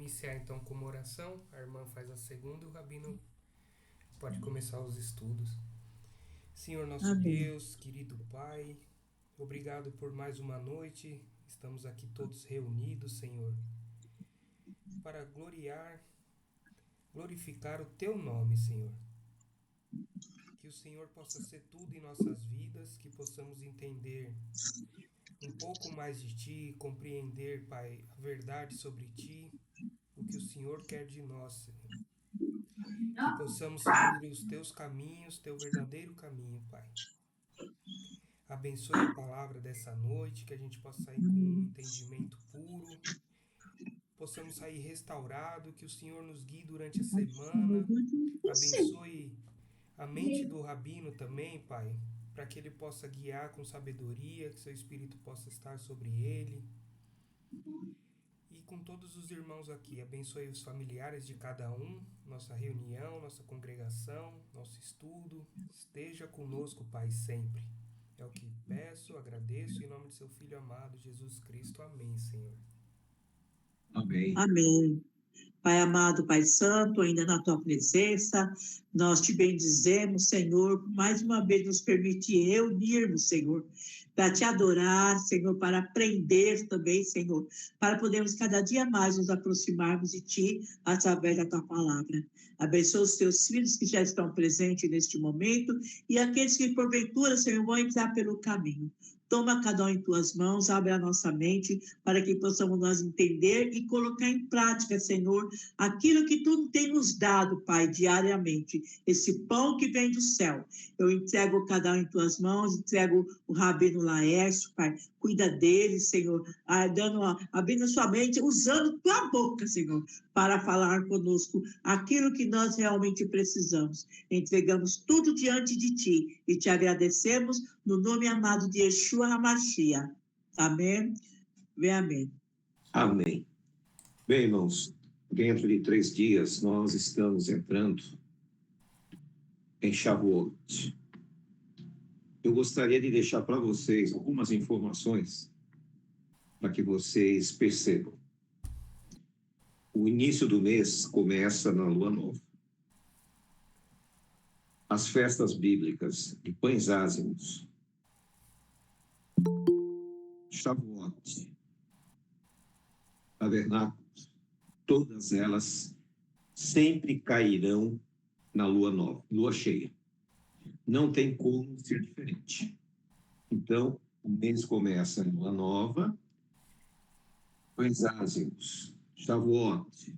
iniciar então com uma oração, a irmã faz a segunda e o rabino pode começar os estudos. Senhor nosso Amém. Deus, querido Pai, obrigado por mais uma noite. Estamos aqui todos reunidos, Senhor, para glorificar o Teu nome, Senhor. Que o Senhor possa ser tudo em nossas vidas, que possamos entender um pouco mais de Ti, compreender, Pai, a verdade sobre Ti, o que o Senhor quer de nós, Senhor. Que possamos seguir os Teus caminhos, Teu verdadeiro caminho, Pai. Abençoe a palavra dessa noite, que a gente possa sair com um entendimento puro, possamos sair restaurado, que o Senhor nos guie durante a semana. Abençoe a mente do rabino também, Pai, para que ele possa guiar com sabedoria, que seu Espírito possa estar sobre ele. E com todos os irmãos aqui, abençoe os familiares de cada um, nossa reunião, nossa congregação, nosso estudo. Esteja conosco, Pai, sempre. É o que peço, agradeço, em nome de seu Filho amado, Jesus Cristo. Amém, Senhor. Amém. Amém. Pai amado, Pai santo, ainda na tua presença, nós te bendizemos, Senhor, por mais uma vez nos permite reunirmos, Senhor, para te adorar, Senhor, para aprender também, Senhor, para podermos cada dia mais nos aproximarmos de ti através da tua palavra. Abençoa os teus filhos que já estão presentes neste momento e aqueles que porventura, Senhor, vão entrar pelo caminho. Toma cada um em tuas mãos, abre a nossa mente para que possamos nós entender e colocar em prática, Senhor, aquilo que tu tem nos dado, Pai, diariamente, esse pão que vem do céu. Eu entrego cada um em tuas mãos, entrego o Rabino Laércio, Pai, cuida dele, Senhor, abrindo a sua mente, usando tua boca, Senhor, para falar conosco aquilo que nós realmente precisamos. Entregamos tudo diante de ti e te agradecemos no nome amado de Yeshua HaMashiach. Amém? Vem amém. Amém. Bem, irmãos, dentro de 3 dias nós estamos entrando em Shavuot. Eu gostaria de deixar para vocês algumas informações para que vocês percebam. O início do mês começa na lua nova. As festas bíblicas de pães ázimos, Shavuot, tabernáculos, todas elas sempre cairão na lua nova, lua cheia. Não tem como ser diferente. Então, o mês começa em lua nova, pães ázimos, Shavuot,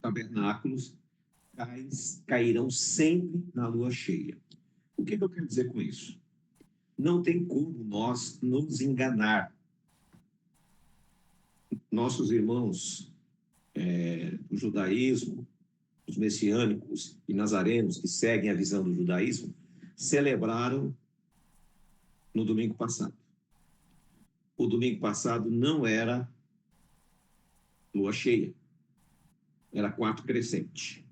tabernáculos, cairão sempre na lua cheia. O que eu quero dizer com isso? Não tem como nós nos enganar. Nossos irmãos do judaísmo, os messiânicos e nazarenos que seguem a visão do judaísmo, celebraram no domingo passado. O domingo passado não era lua cheia, era quarto crescente.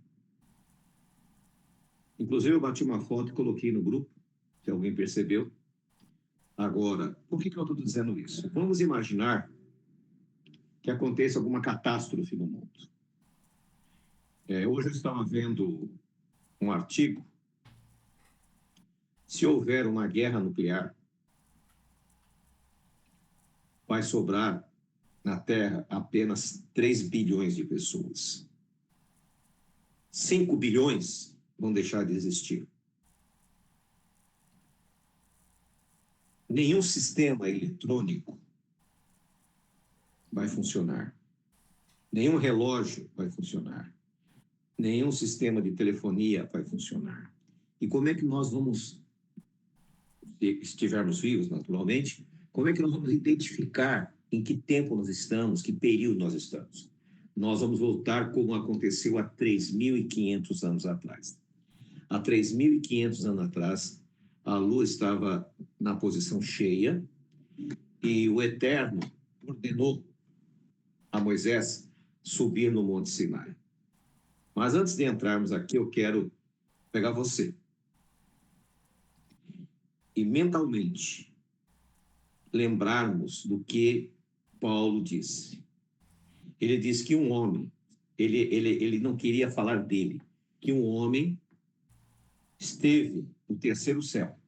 Inclusive, eu bati uma foto e coloquei no grupo, se alguém percebeu. Agora, por que eu estou dizendo isso? Vamos imaginar que aconteça alguma catástrofe no mundo. Hoje eu estava vendo um artigo. Se houver uma guerra nuclear, vai sobrar na Terra apenas 3 bilhões de pessoas. 5 bilhões vão deixar de existir. Nenhum sistema eletrônico vai funcionar. Nenhum relógio vai funcionar. Nenhum sistema de telefonia vai funcionar. E como é que nós vamos, se estivermos vivos, naturalmente, como é que nós vamos identificar em que tempo nós estamos, que período nós estamos? Nós vamos voltar como aconteceu há 3.500 anos atrás. Há 3.500 anos atrás, a lua estava na posição cheia e o Eterno ordenou a Moisés subir no Monte Sinai. Mas antes de entrarmos aqui, eu quero pegar você e mentalmente lembrarmos do que Paulo disse. ele diz que um homem, ele não queria falar dele, que um homem esteve no terceiro céu.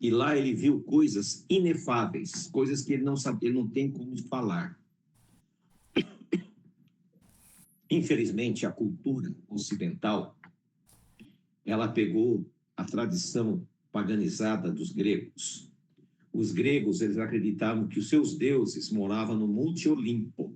E lá ele viu coisas inefáveis, coisas que ele não sabe, ele não tem como falar. Infelizmente, a cultura ocidental, ela pegou a tradição paganizada dos gregos. Os gregos, eles acreditavam que os seus deuses moravam no Monte Olimpo.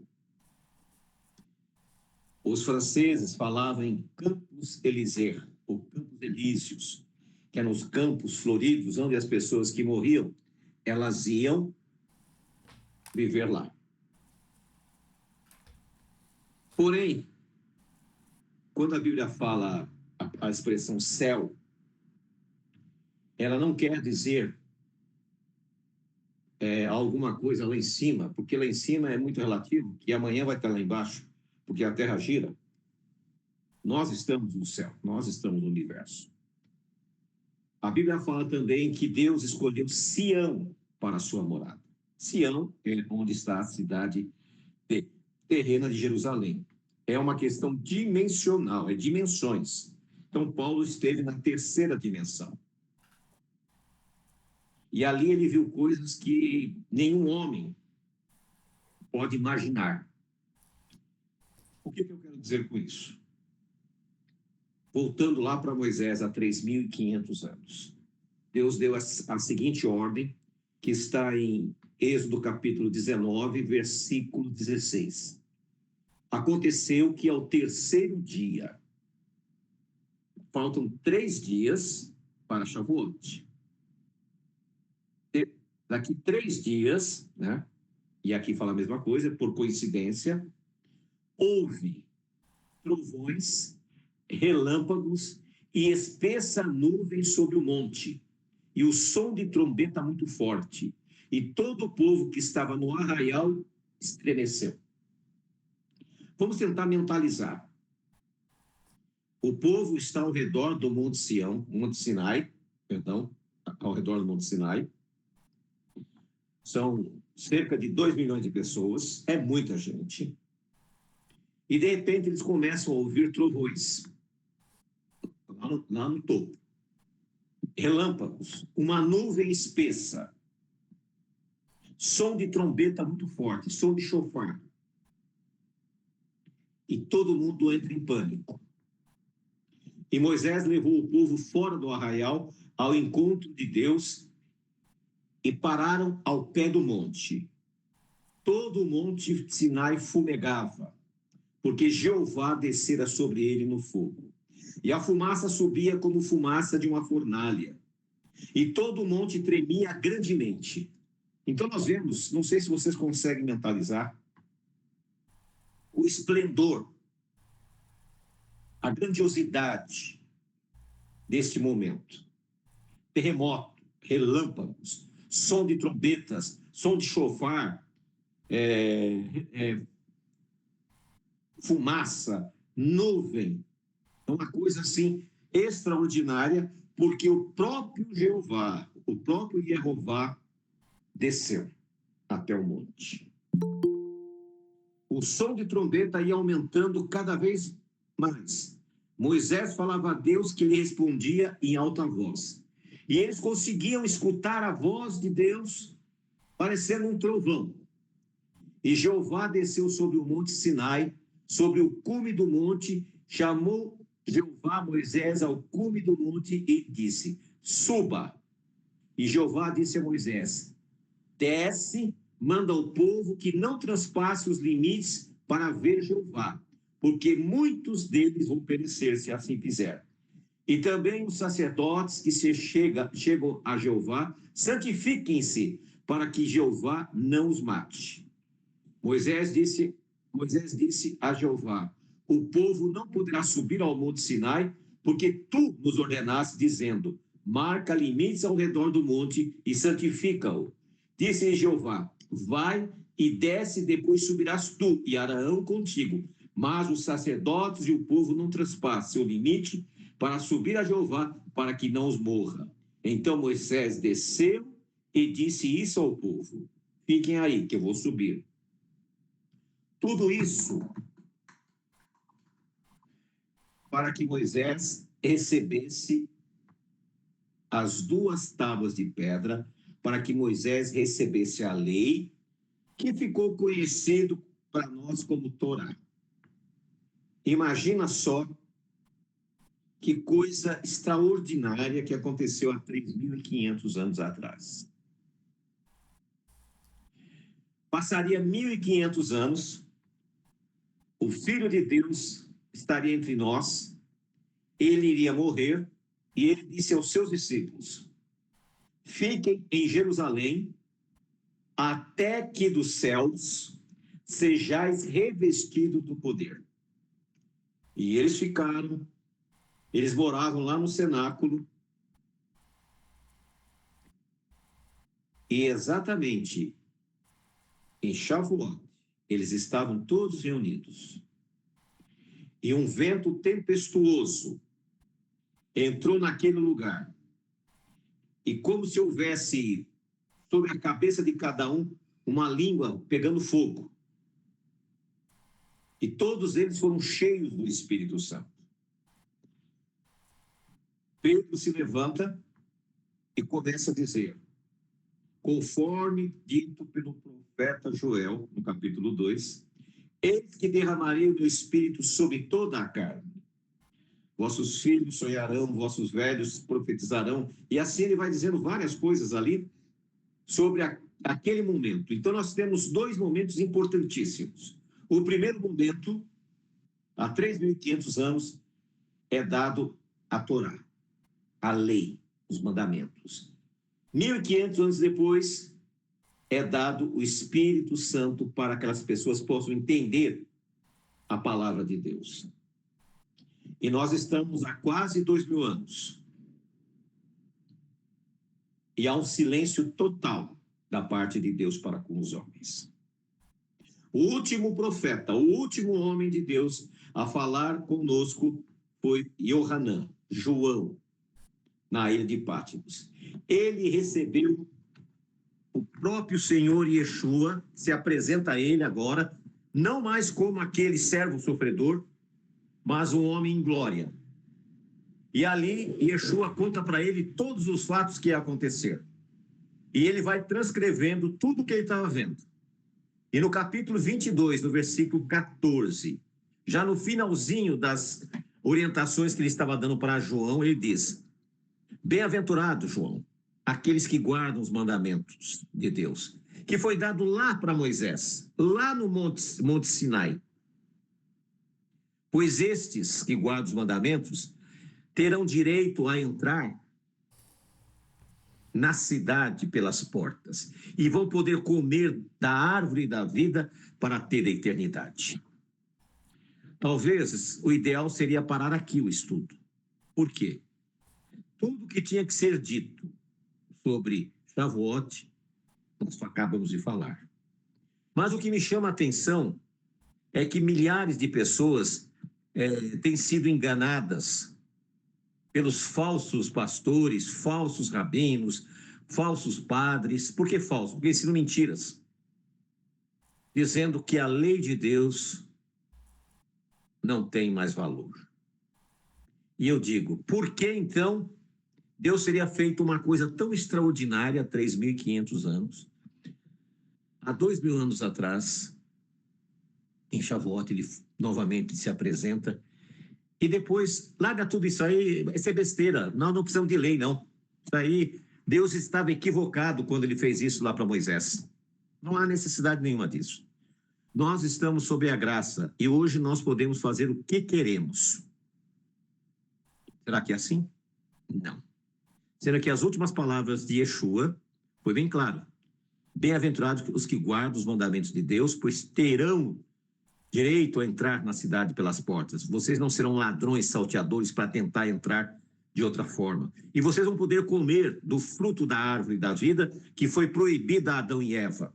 Os franceses falavam em Campos Elíseos, ou Campos Elíseos, que eram os campos floridos, onde as pessoas que morriam, elas iam viver lá. Porém, quando a Bíblia fala a expressão céu, ela não quer dizer alguma coisa lá em cima, porque lá em cima é muito relativo, e amanhã vai estar lá embaixo, porque a Terra gira. Nós estamos no céu, nós estamos no universo. A Bíblia fala também que Deus escolheu Sião para a sua morada. Sião é onde está a cidade terrena de Jerusalém. É uma questão dimensional, é dimensões. Então, Paulo esteve na terceira dimensão. E ali ele viu coisas que nenhum homem pode imaginar. O que eu quero dizer com isso? Voltando lá para Moisés, há 3.500 anos. Deus deu a seguinte ordem, que está em Êxodo capítulo 19, versículo 16. Aconteceu que ao terceiro dia, faltam 3 dias para Shavuot. Daqui 3 dias, né? E aqui fala a mesma coisa, por coincidência, houve trovões, relâmpagos e espessa nuvem sobre o monte, e o som de trombeta muito forte, e todo o povo que estava no arraial estremeceu. Vamos tentar mentalizar. O povo está ao redor do Monte Sião, Monte Sinai, perdão, ao redor do Monte Sinai. São cerca de 2 milhões de pessoas, é muita gente. E, de repente, eles começam a ouvir trovões, lá no topo. Relâmpagos, uma nuvem espessa, som de trombeta muito forte, som de chofar. E todo mundo entra em pânico. E Moisés levou o povo fora do arraial ao encontro de Deus e pararam ao pé do monte. Todo o monte Sinai fumegava, porque Jeová descera sobre ele no fogo. E a fumaça subia como fumaça de uma fornalha. E todo o monte tremia grandemente. Então nós vemos, não sei se vocês conseguem mentalizar, o esplendor, a grandiosidade deste momento. Terremoto, relâmpagos, som de trombetas, som de chofar, fumaça, nuvem. É uma coisa assim extraordinária, porque o próprio Jeová, o próprio Jeová desceu até o monte. O som de trombeta ia aumentando cada vez mais. Moisés falava a Deus, que lhe respondia em alta voz. E eles conseguiam escutar a voz de Deus parecendo um trovão. E Jeová desceu sobre o monte Sinai, sobre o cume do monte, chamou Jeová Moisés ao cume do monte e disse: suba. E Jeová disse a Moisés: desce, manda ao povo que não transpasse os limites para ver Jeová, porque muitos deles vão perecer se assim fizer. E também os sacerdotes que chegam a Jeová, santifiquem-se, para que Jeová não os mate. Moisés disse a Jeová: o povo não poderá subir ao monte Sinai, porque tu nos ordenaste, dizendo: marca limites ao redor do monte e santifica-o. Disse Jeová: vai e desce, depois subirás tu e Arão contigo. Mas os sacerdotes e o povo não transpassem o limite para subir a Jeová, para que não os morra. Então Moisés desceu e disse isso ao povo: fiquem aí, que eu vou subir. Tudo isso para que Moisés recebesse as 2 tábuas de pedra, para que Moisés recebesse a lei, que ficou conhecido para nós como Torá. Imagina só que coisa extraordinária que aconteceu há 3.500 anos atrás. Passaria 1.500 anos, o Filho de Deus estaria entre nós, ele iria morrer, e ele disse aos seus discípulos: fiquem em Jerusalém, até que dos céus sejais revestidos do poder. E eles ficaram, eles moravam lá no cenáculo, e exatamente em Shavuot, eles estavam todos reunidos. E um vento tempestuoso entrou naquele lugar. E como se houvesse sobre a cabeça de cada um uma língua pegando fogo. E todos eles foram cheios do Espírito Santo. Pedro se levanta e começa a dizer, conforme dito pelo profeta Joel, no capítulo 2, eis que derramarei o meu Espírito sobre toda a carne. Vossos filhos sonharão, vossos velhos profetizarão. E assim ele vai dizendo várias coisas ali sobre aquele momento. Então nós temos 2 momentos importantíssimos. O primeiro momento, há 3.500 anos, é dado a Torá, a lei, os mandamentos. 1.500 anos depois, é dado o Espírito Santo para que aquelas pessoas possam entender a palavra de Deus. E nós estamos há quase 2.000 anos. E há um silêncio total da parte de Deus para com os homens. O último profeta, o último homem de Deus a falar conosco foi Yohanan, João, na ilha de Patmos. Ele recebeu o próprio Senhor Yeshua, se apresenta a ele agora, não mais como aquele servo sofredor, mas um homem em glória. E ali, Yeshua conta para ele todos os fatos que ia acontecer. E ele vai transcrevendo tudo o que ele estava vendo. E no capítulo 22, no versículo 14, já no finalzinho das orientações que ele estava dando para João, ele diz, bem-aventurado, João, aqueles que guardam os mandamentos de Deus, que foi dado lá para Moisés, lá no Monte Sinai. Pois estes que guardam os mandamentos terão direito a entrar na cidade pelas portas e vão poder comer da árvore da vida para ter a eternidade. Talvez o ideal seria parar aqui o estudo. Por quê? Tudo que tinha que ser dito sobre Shavuot, nós acabamos de falar. Mas o que me chama a atenção é que milhares de pessoas têm sido enganadas pelos falsos pastores, falsos rabinos, falsos padres. Por que falsos? Porque ensinam mentiras, dizendo que a lei de Deus não tem mais valor. E eu digo, por que então Deus teria feito uma coisa tão extraordinária há 3.500 anos? Há 2.000 anos atrás, em Shavuot, ele novamente se apresenta e depois larga tudo isso aí, isso é besteira, não precisamos de lei, não. Isso aí, Deus estava equivocado quando ele fez isso lá para Moisés. Não há necessidade nenhuma disso. Nós estamos sob a graça e hoje nós podemos fazer o que queremos. Será que é assim? Não. Sendo que as últimas palavras de Yeshua foi bem claro. Bem-aventurados os que guardam os mandamentos de Deus, pois terão direito a entrar na cidade pelas portas. Vocês não serão ladrões, salteadores para tentar entrar de outra forma. E vocês vão poder comer do fruto da árvore da vida que foi proibida a Adão e Eva.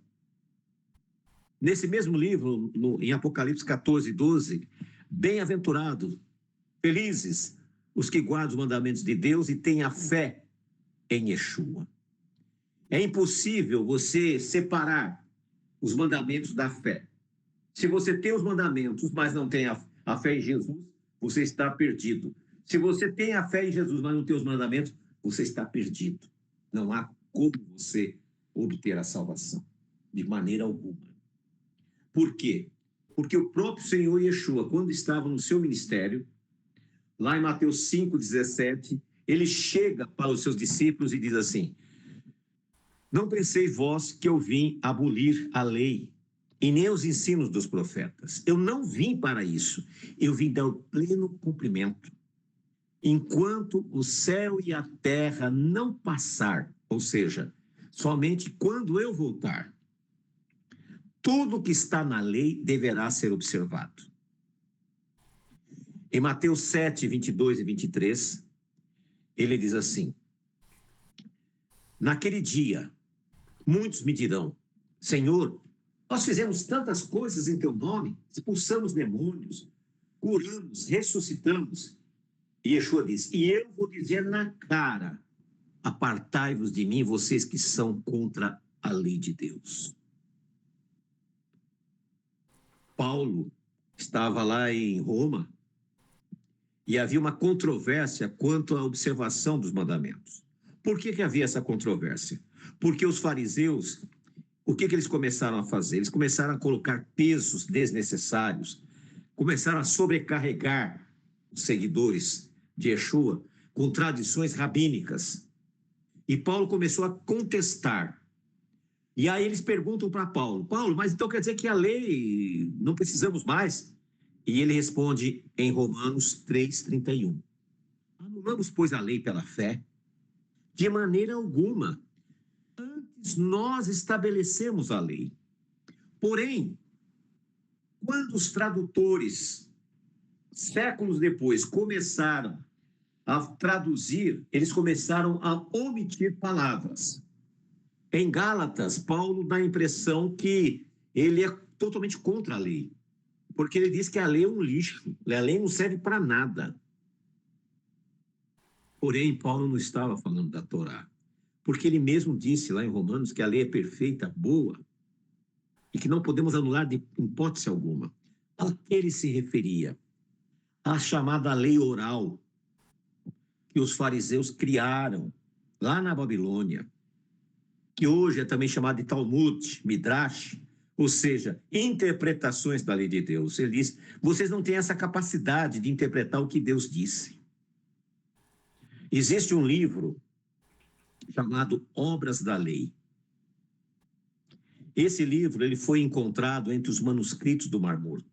Nesse mesmo livro, em Apocalipse 14:12, bem-aventurados, felizes os que guardam os mandamentos de Deus e têm a fé em Yeshua. É impossível você separar os mandamentos da fé. Se você tem os mandamentos, mas não tem a fé em Jesus, você está perdido. Se você tem a fé em Jesus, mas não tem os mandamentos, você está perdido. Não há como você obter a salvação, de maneira alguma. Por quê? Porque o próprio Senhor Yeshua, quando estava no seu ministério, lá em Mateus 5,17, ele chega para os seus discípulos e diz assim: não penseis vós que eu vim abolir a lei e nem os ensinos dos profetas. Eu não vim para isso. Eu vim dar o pleno cumprimento. Enquanto o céu e a terra não passar, ou seja, somente quando eu voltar, tudo que está na lei deverá ser observado. Em Mateus 7, 22 e 23, ele diz assim: naquele dia, muitos me dirão: Senhor, nós fizemos tantas coisas em teu nome, expulsamos demônios, curamos, ressuscitamos. E Yeshua diz: e eu vou dizer na cara: apartai-vos de mim, vocês que são contra a lei de Deus. Paulo estava lá em Roma e havia uma controvérsia quanto à observação dos mandamentos. Por que havia essa controvérsia? Porque os fariseus, o que eles começaram a fazer? Eles começaram a colocar pesos desnecessários, começaram a sobrecarregar os seguidores de Yeshua com tradições rabínicas. E Paulo começou a contestar. E aí eles perguntam para Paulo: Paulo, mas então quer dizer que a lei não precisamos mais? E ele responde em Romanos 3,31. Anulamos, pois, a lei pela fé? De maneira alguma. Antes nós estabelecemos a lei. Porém, quando os tradutores, séculos depois, começaram a traduzir, eles começaram a omitir palavras. Em Gálatas, Paulo dá a impressão que ele é totalmente contra a lei, porque ele diz que a lei é um lixo, a lei não serve para nada. Porém, Paulo não estava falando da Torá, porque ele mesmo disse lá em Romanos que a lei é perfeita, boa, e que não podemos anular de hipótese alguma. A que ele se referia? A chamada lei oral, que os fariseus criaram lá na Babilônia, que hoje é também chamada de Talmud, Midrash, ou seja, interpretações da lei de Deus. Ele diz: vocês não têm essa capacidade de interpretar o que Deus disse. Existe um livro chamado Obras da Lei. Esse livro ele foi encontrado entre os manuscritos do Mar Morto.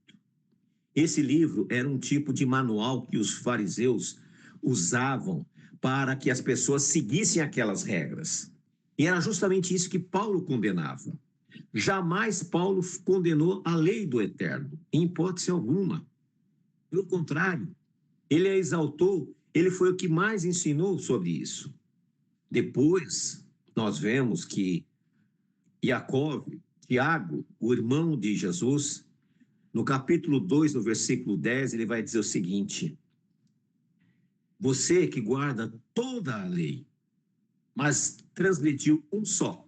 Esse livro era um tipo de manual que os fariseus usavam para que as pessoas seguissem aquelas regras. E era justamente isso que Paulo condenava. Jamais Paulo condenou a lei do Eterno, em hipótese alguma. Pelo contrário, ele a exaltou, ele foi o que mais ensinou sobre isso. Depois, nós vemos que Tiago, o irmão de Jesus, no capítulo 2, no versículo 10, ele vai dizer o seguinte: você que guarda toda a lei, mas transgrediu um só,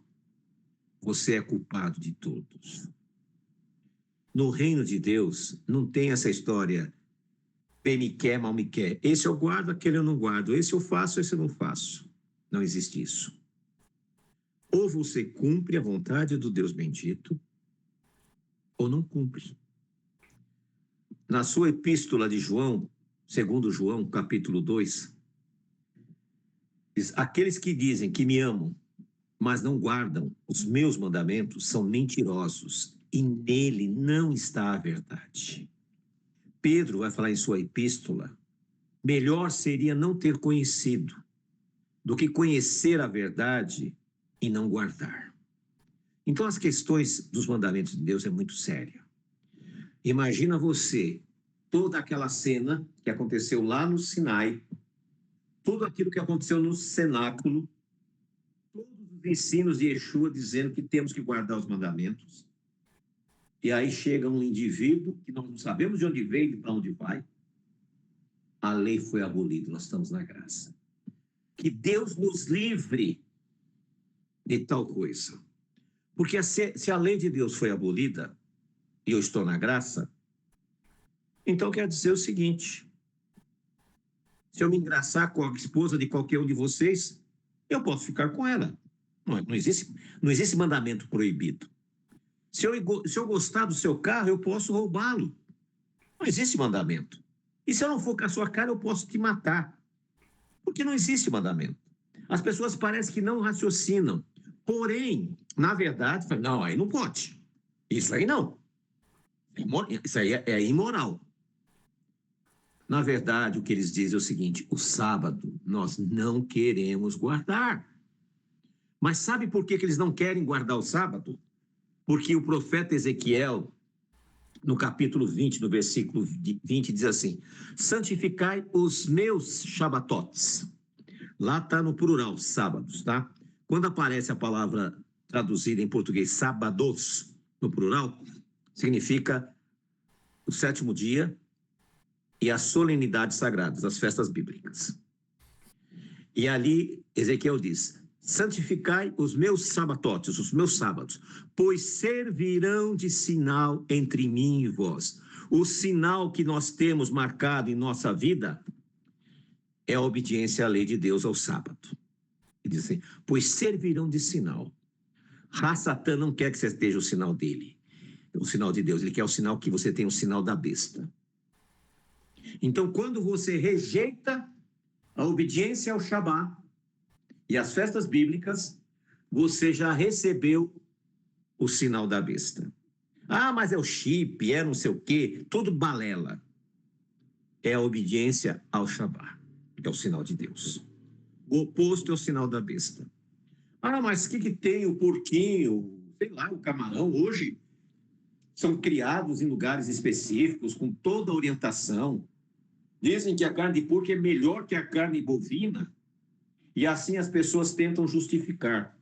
você é culpado de todos. No reino de Deus, não tem essa história, bem me quer, mal me quer. Esse eu guardo, aquele eu não guardo. Esse eu faço, esse eu não faço. Não existe isso. Ou você cumpre a vontade do Deus bendito, ou não cumpre. Na sua epístola de João, segundo João, capítulo 2, diz: aqueles que dizem que me amam, mas não guardam os meus mandamentos, são mentirosos, e nele não está a verdade. Pedro vai falar em sua epístola: melhor seria não ter conhecido do que conhecer a verdade e não guardar. Então, as questões dos mandamentos de Deus é muito séria. Imagina você, toda aquela cena que aconteceu lá no Sinai, tudo aquilo que aconteceu no cenáculo, todos os ensinos de Yeshua dizendo que temos que guardar os mandamentos. E aí chega um indivíduo que nós não sabemos de onde veio e para onde vai. A lei foi abolida, nós estamos na graça. Que Deus nos livre de tal coisa. Porque se a lei de Deus foi abolida, e eu estou na graça, então quer dizer o seguinte: se eu me engraçar com a esposa de qualquer um de vocês, eu posso ficar com ela. Não existe mandamento proibido. Se eu gostar do seu carro, eu posso roubá-lo. Não existe mandamento. E se eu não for com a sua cara, eu posso te matar. Porque não existe mandamento. As pessoas parecem que não raciocinam. Porém, na verdade, não, aí não pode. Isso aí não. Isso aí é imoral. Na verdade, o que eles dizem é o seguinte: o sábado nós não queremos guardar. Mas sabe por que eles não querem guardar o sábado? Porque o profeta Ezequiel, no capítulo 20, no versículo 20, diz assim: santificai os meus shabatotes. Lá está no plural, sábados, tá? Quando aparece a palavra traduzida em português, sábados, no plural, significa o sétimo dia e as solenidades sagradas, as festas bíblicas. E ali, Ezequiel diz: santificai os meus sabatotes, os meus sábados, pois servirão de sinal entre mim e vós. O sinal que nós temos marcado em nossa vida é a obediência à lei de Deus ao sábado. Ele diz assim: pois servirão de sinal. Satã não quer que você esteja o sinal dele, o sinal de Deus. Ele quer o sinal que você tem, o sinal da besta. Então, quando você rejeita a obediência ao Shabá e às festas bíblicas, você já recebeu o sinal da besta. Ah, mas é o chip, é não sei o quê, tudo balela. É a obediência ao Shabá, que é o sinal de Deus. O oposto é o sinal da besta. Ah, mas o que tem o porquinho, sei lá, o camarão? Hoje são criados em lugares específicos, com toda a orientação. Dizem que a carne de porco é melhor que a carne bovina, e assim as pessoas tentam justificar.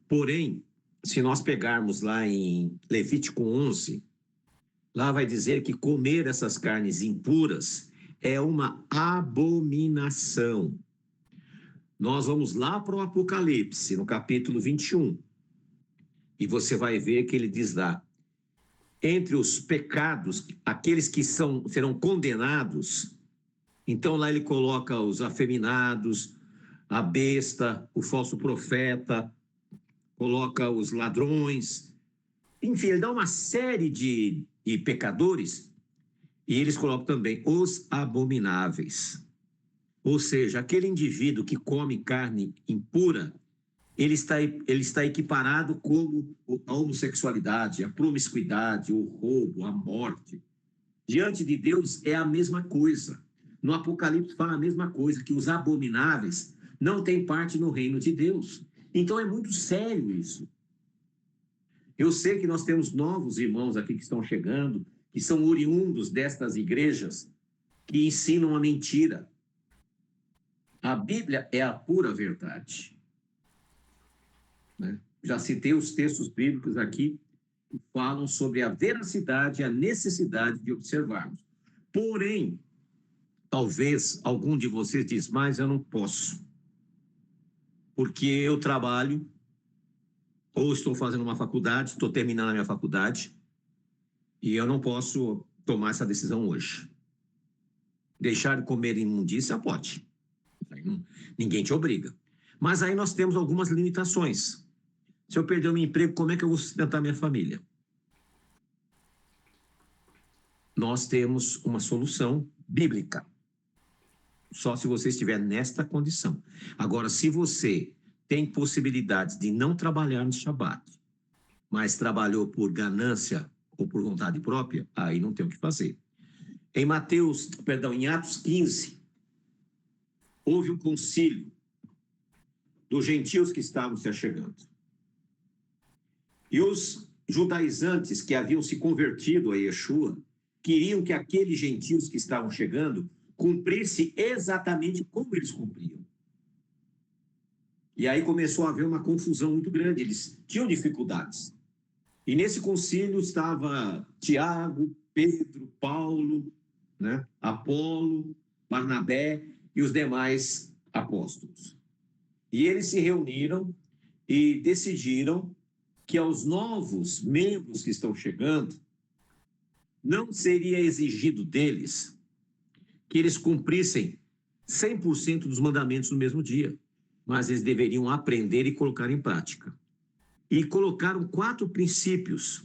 Porém, se nós pegarmos lá em Levítico 11, lá vai dizer que comer essas carnes impuras é uma abominação. Nós vamos lá para o Apocalipse, no capítulo 21, e você vai ver que ele diz lá: entre os pecados, aqueles que serão condenados. Então lá ele coloca os afeminados, a besta, o falso profeta, coloca os ladrões, enfim, ele dá uma série de pecadores, e eles colocam também os abomináveis. Ou seja, aquele indivíduo que come carne impura, ele está equiparado como a homossexualidade, a promiscuidade, o roubo, a morte. Diante de Deus é a mesma coisa. No Apocalipse fala a mesma coisa, que os abomináveis não têm parte no reino de Deus. Então é muito sério isso. Eu sei que nós temos novos irmãos aqui que estão chegando, que são oriundos destas igrejas, que ensinam a mentira. A Bíblia é a pura verdade. Né? Já citei os textos bíblicos aqui que falam sobre a veracidade e a necessidade de observarmos. Porém, talvez algum de vocês diz: mas eu não posso, porque eu trabalho, ou estou fazendo uma faculdade, estou terminando a minha faculdade, e eu não posso tomar essa decisão hoje. Deixar de comer imundícia pode. Ninguém te obriga. Mas aí nós temos algumas limitações. Se eu perder o meu emprego, como é que eu vou sustentar minha família? Nós temos uma solução bíblica. Só se você estiver nesta condição. Agora, se você tem possibilidades de não trabalhar no Shabat, mas trabalhou por ganância ou por vontade própria, aí não tem o que fazer. Em Atos 15, houve um concílio dos gentios que estavam se achegando. E os judaizantes que haviam se convertido a Yeshua queriam que aqueles gentios que estavam chegando cumprissem exatamente como eles cumpriam. E aí começou a haver uma confusão muito grande, eles tinham dificuldades. E nesse concílio estava Tiago, Pedro, Paulo, né, Apolo, Barnabé e os demais apóstolos. E eles se reuniram e decidiram que aos novos membros que estão chegando, não seria exigido deles que eles cumprissem 100% dos mandamentos no mesmo dia, mas eles deveriam aprender e colocar em prática. E colocaram 4 princípios,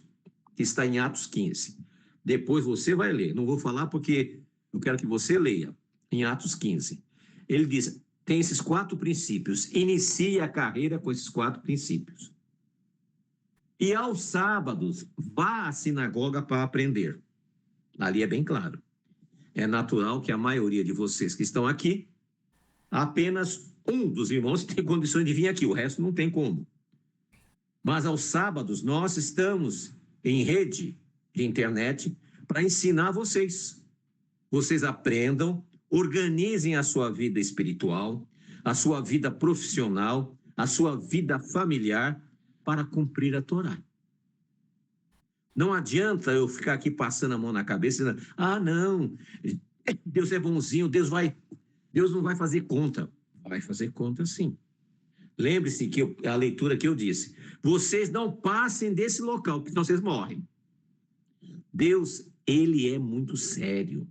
que está em Atos 15. Depois você vai ler, não vou falar porque eu quero que você leia, em Atos 15. Ele diz, tem esses 4 princípios, inicie a carreira com esses 4 princípios. E aos sábados, vá à sinagoga para aprender. Ali é bem claro. É natural que a maioria de vocês que estão aqui, apenas um dos irmãos tem condições de vir aqui, o resto não tem como. Mas aos sábados nós estamos em rede de internet para ensinar vocês. Vocês aprendam, organizem a sua vida espiritual, a sua vida profissional, a sua vida familiar para cumprir a Torá. Não adianta eu ficar aqui passando a mão na cabeça e dizendo, não, Deus é bonzinho, Deus não vai fazer conta. Vai fazer conta sim. Lembre-se que a leitura que eu disse, vocês não passem desse local, porque senão vocês morrem. Deus, ele é muito sério.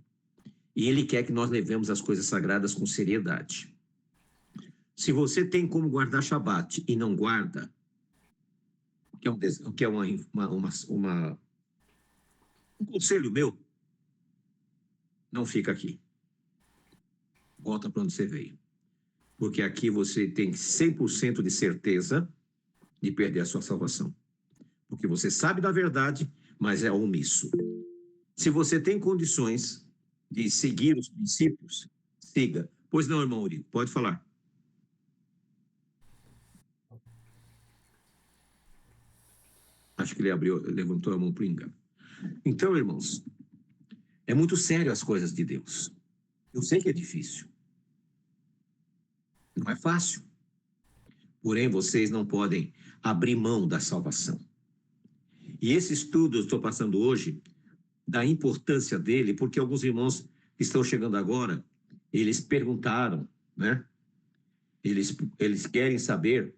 E ele quer que nós levemos as coisas sagradas com seriedade. Se você tem como guardar Shabat e não guarda, que é um conselho meu, não fica aqui. Volta para onde você veio. Porque aqui você tem 100% de certeza de perder a sua salvação. Porque você sabe da verdade, mas é omisso. Se você tem condições de seguir os princípios, siga. Pois não, irmão Uri, pode falar. Acho que ele levantou a mão para o engano. Então, irmãos, é muito sério as coisas de Deus. Eu sei que é difícil. Não é fácil. Porém, vocês não podem abrir mão da salvação. E esse estudo eu estou passando hoje, da importância dele, porque alguns irmãos que estão chegando agora, eles perguntaram, né? Eles querem saber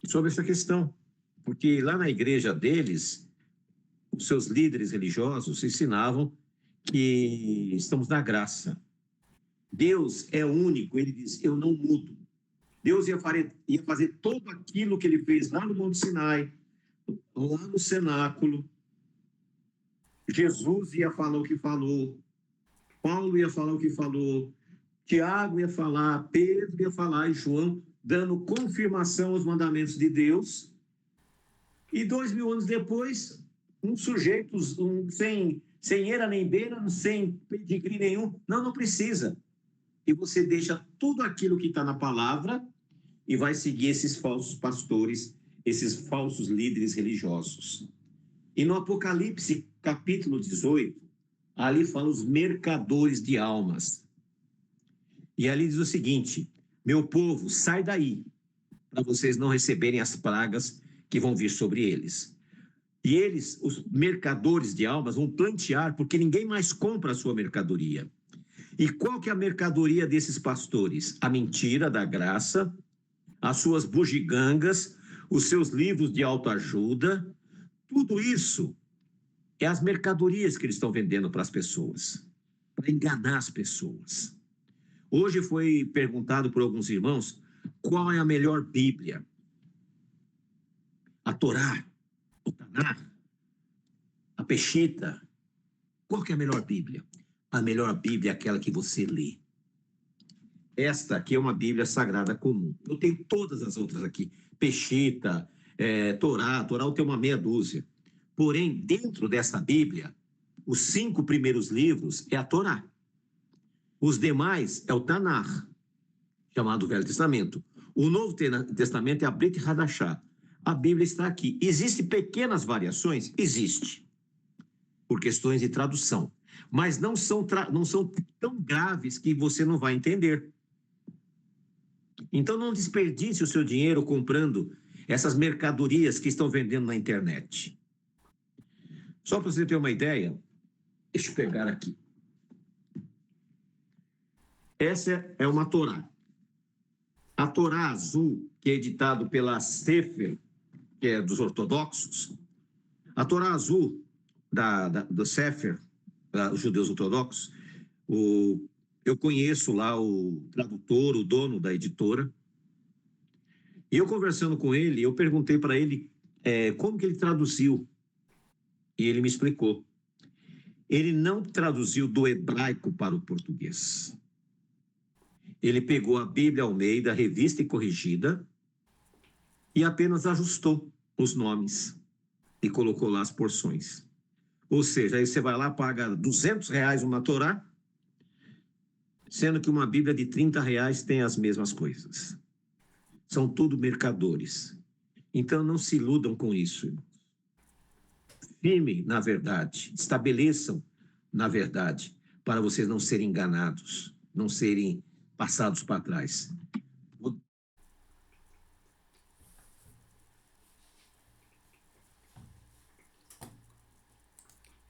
sobre essa questão. Porque lá na igreja deles, os seus líderes religiosos ensinavam que estamos na graça. Deus é único, ele diz, eu não mudo. Deus ia fazer tudo aquilo que ele fez lá no Monte Sinai, lá no cenáculo. Jesus ia falar o que falou, Paulo ia falar o que falou, Tiago ia falar, Pedro ia falar, e João dando confirmação aos mandamentos de Deus. E 2000 anos depois, um sujeito sem eira nem beira, sem pedigree nenhum, não precisa. E você deixa tudo aquilo que está na palavra e vai seguir esses falsos pastores, esses falsos líderes religiosos. E no Apocalipse, capítulo 18, ali fala os mercadores de almas. E ali diz o seguinte, meu povo, sai daí, para vocês não receberem as pragas que vão vir sobre eles. E eles, os mercadores de almas, vão plantear, porque ninguém mais compra a sua mercadoria. E qual que é a mercadoria desses pastores? A mentira da graça, as suas bugigangas, os seus livros de autoajuda, tudo isso é as mercadorias que eles estão vendendo para as pessoas, para enganar as pessoas. Hoje foi perguntado por alguns irmãos qual é a melhor Bíblia. A Torá, o Taná, a Peshita. Qual que é a melhor Bíblia? A melhor Bíblia é aquela que você lê. Esta aqui é uma Bíblia sagrada comum. Eu tenho todas as outras aqui. Peshita, Torá eu tenho uma meia dúzia. Porém, dentro dessa Bíblia, os 5 primeiros livros é a Torá. Os demais é o Tanar, chamado Velho Testamento. O Novo Testamento é a Brit Hadashah. A Bíblia está aqui. Existem pequenas variações? Existe. Por questões de tradução. Mas não são tão graves que você não vai entender. Então não desperdice o seu dinheiro comprando essas mercadorias que estão vendendo na internet. Só para você ter uma ideia, deixa eu pegar aqui. Essa é uma Torá. A Torá azul, que é editado pela Sefer, que é dos ortodoxos, a Torá Azul do Sefer, os judeus ortodoxos, eu conheço lá o tradutor, o dono da editora, e eu conversando com ele, eu perguntei para ele como que ele traduziu, e ele me explicou. Ele não traduziu do hebraico para o português. Ele pegou a Bíblia Almeida, revista e corrigida, e apenas ajustou os nomes e colocou lá as porções. Ou seja, aí você vai lá, paga R$200 uma Torá, sendo que uma Bíblia de R$30 tem as mesmas coisas. São tudo mercadores. Então, não se iludam com isso. Firmem na verdade, estabeleçam na verdade, para vocês não serem enganados, não serem passados para trás.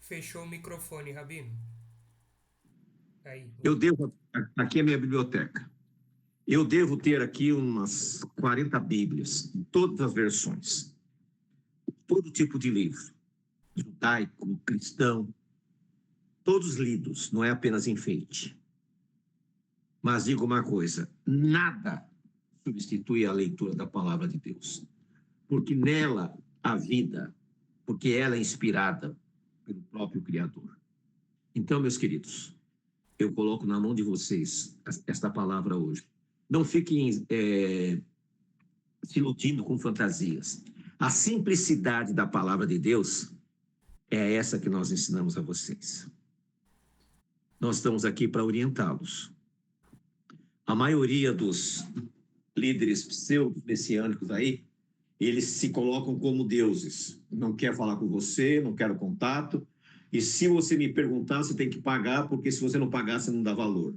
Fechou o microfone, Rabino. Aí. Aqui é a minha biblioteca. Eu devo ter aqui umas 40 Bíblias, em todas as versões. Todo tipo de livro. Judaico, cristão. Todos lidos, não é apenas enfeite. Mas digo uma coisa, nada substitui a leitura da palavra de Deus. Porque nela há vida, porque ela é inspirada pelo próprio Criador. Então, meus queridos, eu coloco na mão de vocês esta palavra hoje. Não fiquem se iludindo com fantasias. A simplicidade da palavra de Deus é essa que nós ensinamos a vocês. Nós estamos aqui para orientá-los. A maioria dos líderes pseudo-messiânicos aí, eles se colocam como deuses. Não quer falar com você, não quero contato. E se você me perguntar, você tem que pagar, porque se você não pagar, você não dá valor.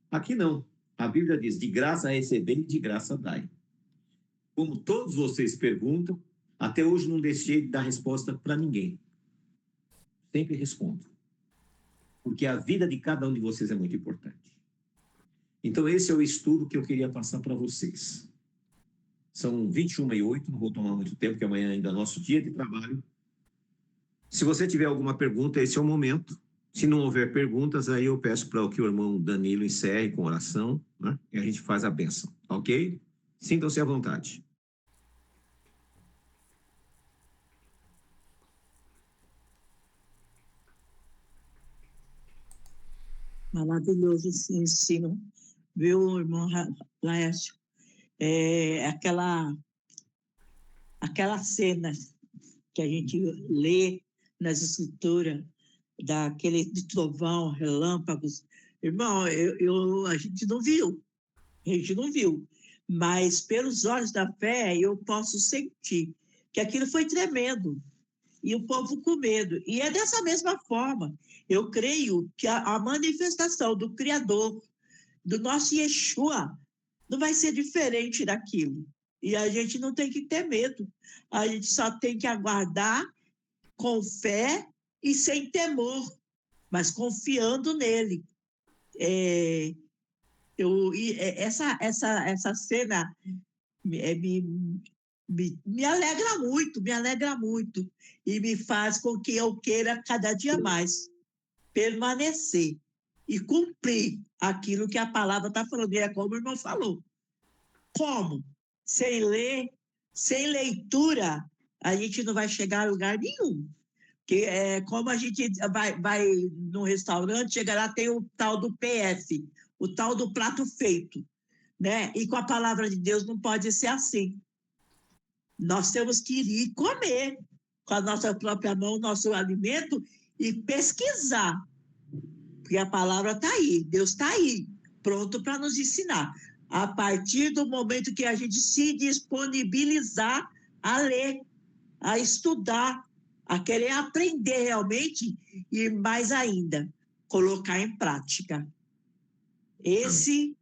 Aqui não. A Bíblia diz, de graça recebei, de graça dai. Como todos vocês perguntam, até hoje não deixei de dar resposta para ninguém. Sempre respondo. Porque a vida de cada um de vocês é muito importante. Então, esse é o estudo que eu queria passar para vocês. São 21h08, não vou tomar muito tempo, porque amanhã ainda é nosso dia de trabalho. Se você tiver alguma pergunta, esse é o momento. Se não houver perguntas, aí eu peço para que o irmão Danilo encerre com oração, né? E a gente faz a bênção, ok? Sintam-se à vontade. Maravilhoso esse ensino, viu, irmão Laércio? Aquela cena que a gente lê nas escrituras, daquele de trovão, relâmpagos. Irmão, a gente não viu, mas pelos olhos da fé eu posso sentir que aquilo foi tremendo, e o povo com medo. E é dessa mesma forma, eu creio que a manifestação do Criador, do nosso Yeshua, não vai ser diferente daquilo. E a gente não tem que ter medo, a gente só tem que aguardar com fé e sem temor, mas confiando nele. Essa cena me alegra muito, e me faz com que eu queira cada dia mais permanecer e cumprir aquilo que a palavra está falando. E é como o irmão falou. Como? Sem ler, sem leitura, a gente não vai chegar a lugar nenhum. Que como a gente vai num restaurante, chega lá, tem o tal do PF, o tal do prato feito, né? E com a palavra de Deus não pode ser assim. Nós temos que ir e comer com a nossa própria mão, o nosso alimento, e pesquisar. Porque a palavra está aí, Deus está aí, pronto para nos ensinar. A partir do momento que a gente se disponibilizar a ler, a estudar, a querer aprender realmente, e mais ainda, colocar em prática. Isso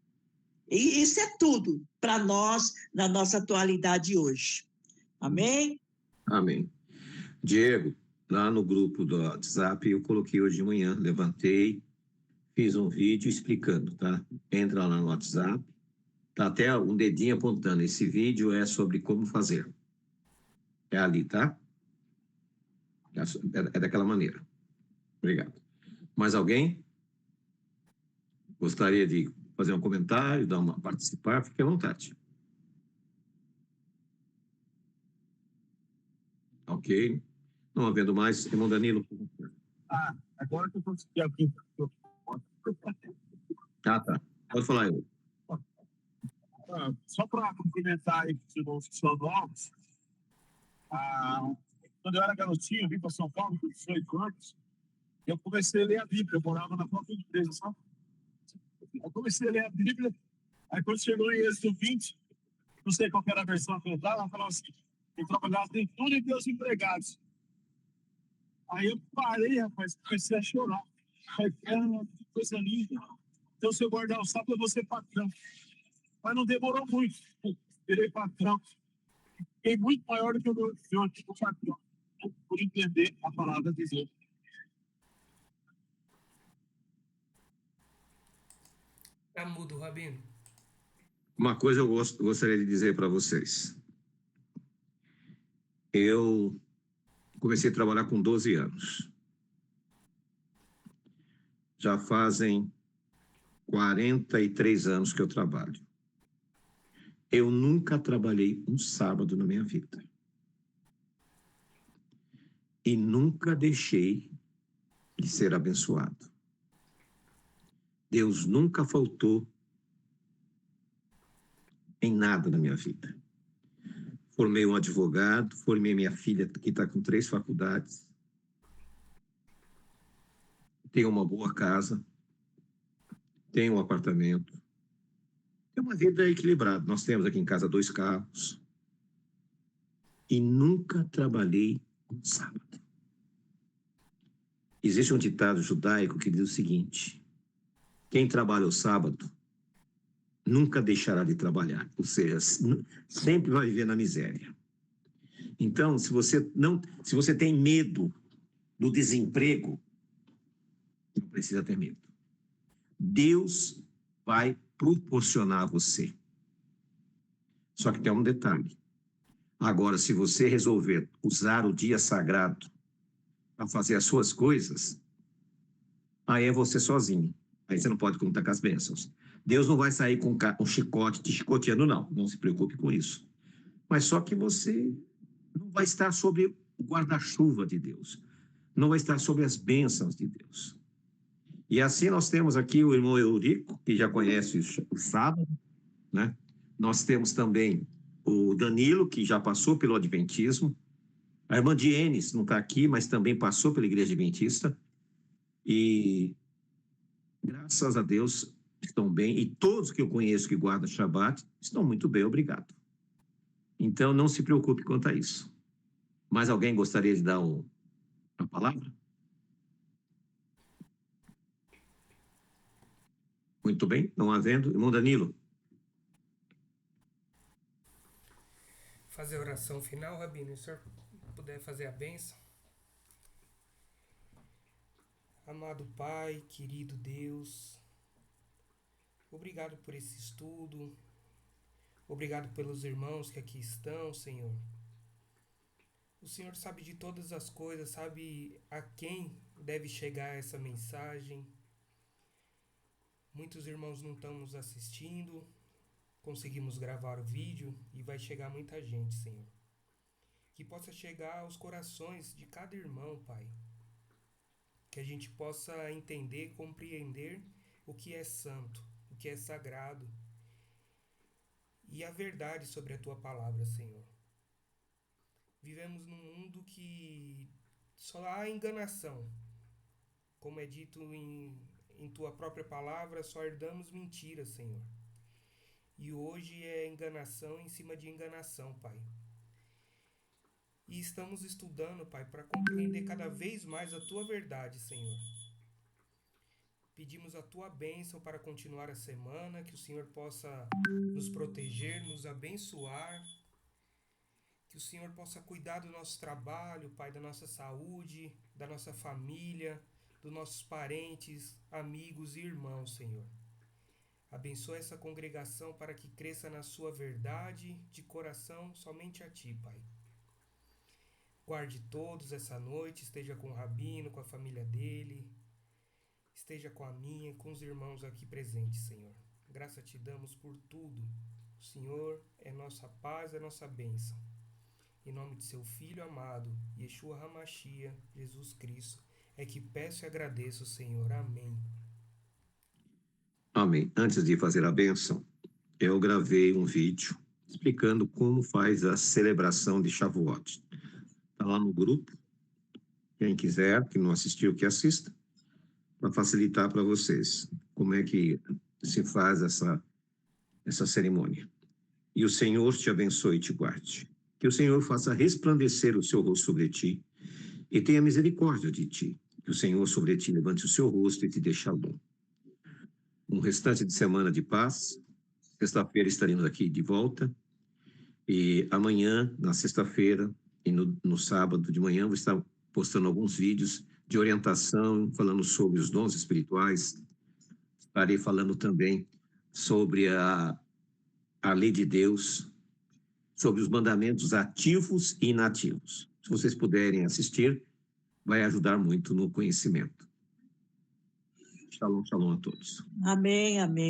é tudo para nós, na nossa atualidade hoje. Amém? Amém. Diego, lá no grupo do WhatsApp, eu coloquei hoje de manhã, levantei, fiz um vídeo explicando, tá? Entra lá no WhatsApp, tá até um dedinho apontando. Esse vídeo é sobre como fazer. É ali, tá? É daquela maneira. Obrigado. Mais alguém gostaria de fazer um comentário, participar? Fique à vontade. Ok. Não havendo mais, irmão Danilo. Agora que eu consegui abrir. Tá. Pode falar, eu. Só para complementar aí os irmãos que são novos, quando eu era garotinho, eu vim para São Paulo com 18 anos, eu comecei a ler a Bíblia, eu morava na própria igreja, sabe? Eu comecei a ler a Bíblia, aí quando chegou em Êxodo 20, não sei qual era a versão que eu estava, ela falava assim, tem trabalhado em tudo e Deus empregados. Aí eu parei, rapaz, comecei a chorar. Falei, que coisa linda. Então, se eu guardar o sábado, eu vou ser patrão. Mas não demorou muito. Virei patrão. Fiquei muito maior do que o meu antigo patrão, por entender a palavra de Deus. Tá mudo, Rabino. Uma coisa eu gostaria de dizer para vocês. Eu comecei a trabalhar com 12 anos. Já fazem 43 anos que eu trabalho. Eu nunca trabalhei um sábado na minha vida. E nunca deixei de ser abençoado. Deus nunca faltou em nada na minha vida. Formei um advogado, formei minha filha, que está com 3 faculdades. Tenho uma boa casa. Tenho um apartamento. Tenho uma vida equilibrada. Nós temos aqui em casa 2 carros. E nunca trabalhei um sábado. Existe um ditado judaico que diz o seguinte: quem trabalha o sábado nunca deixará de trabalhar, ou seja, sempre vai viver na miséria. Então, se você tem medo do desemprego, não precisa ter medo. Deus vai proporcionar a você. Só que tem um detalhe. Agora, se você resolver usar o dia sagrado para fazer as suas coisas, aí é você sozinho. Aí você não pode contar com as bênçãos. Deus não vai sair com um chicote te chicoteando, não. Não se preocupe com isso. Mas só que você não vai estar sobre o guarda-chuva de Deus. Não vai estar sobre as bênçãos de Deus. E assim nós temos aqui o irmão Eurico, que já conhece o sábado, né? Nós temos também o Danilo, que já passou pelo Adventismo. A irmã Dienes não está aqui, mas também passou pela Igreja Adventista. E graças a Deus estão bem. E todos que eu conheço que guardam Shabat estão muito bem, obrigado. Então não se preocupe quanto a isso. Mais alguém gostaria de dar uma palavra? Muito bem, não havendo. Irmão Danilo. Fazer a oração final, Rabino, se o senhor puder fazer a bênção. Amado Pai, querido Deus, obrigado por esse estudo, obrigado pelos irmãos que aqui estão, Senhor. O Senhor sabe de todas as coisas, sabe a quem deve chegar essa mensagem. Muitos irmãos não estão nos assistindo, conseguimos gravar o vídeo e vai chegar muita gente, Senhor. Que possa chegar aos corações de cada irmão, Pai. Que a gente possa entender, compreender o que é santo, o que é sagrado e a verdade sobre a Tua palavra, Senhor. Vivemos num mundo que só há enganação. Como é dito em Tua própria palavra, só herdamos mentiras, Senhor. E hoje é enganação em cima de enganação, Pai. E estamos estudando, Pai, para compreender cada vez mais a Tua verdade, Senhor. Pedimos a Tua bênção para continuar a semana, que o Senhor possa nos proteger, nos abençoar, que o Senhor possa cuidar do nosso trabalho, Pai, da nossa saúde, da nossa família, dos nossos parentes, amigos e irmãos, Senhor. Abençoa essa congregação para que cresça na sua verdade, de coração, somente a Ti, Pai. Guarde todos essa noite, esteja com o Rabino, com a família dele, esteja com a minha e com os irmãos aqui presentes, Senhor. Graça te damos por tudo. O Senhor é nossa paz, é nossa bênção. Em nome de seu Filho amado, Yeshua HaMashiach, Jesus Cristo, é que peço e agradeço, Senhor. Amém. Amém. Antes de fazer a bênção, eu gravei um vídeo explicando como faz a celebração de Shavuot. Está lá no grupo. Quem quiser, que não assistiu, que assista, para facilitar para vocês como é que se faz essa cerimônia. E o Senhor te abençoe e te guarde. Que o Senhor faça resplandecer o seu rosto sobre ti e tenha misericórdia de ti. Que o Senhor sobre ti levante o seu rosto e te dê shalom. Um restante de semana de paz. Sexta-feira estaremos aqui de volta. E amanhã, na sexta-feira e no sábado de manhã, vou estar postando alguns vídeos de orientação, falando sobre os dons espirituais. Estarei falando também sobre a lei de Deus, sobre os mandamentos ativos e inativos. Se vocês puderem assistir, vai ajudar muito no conhecimento. Shalom, shalom a todos. Amém, amém.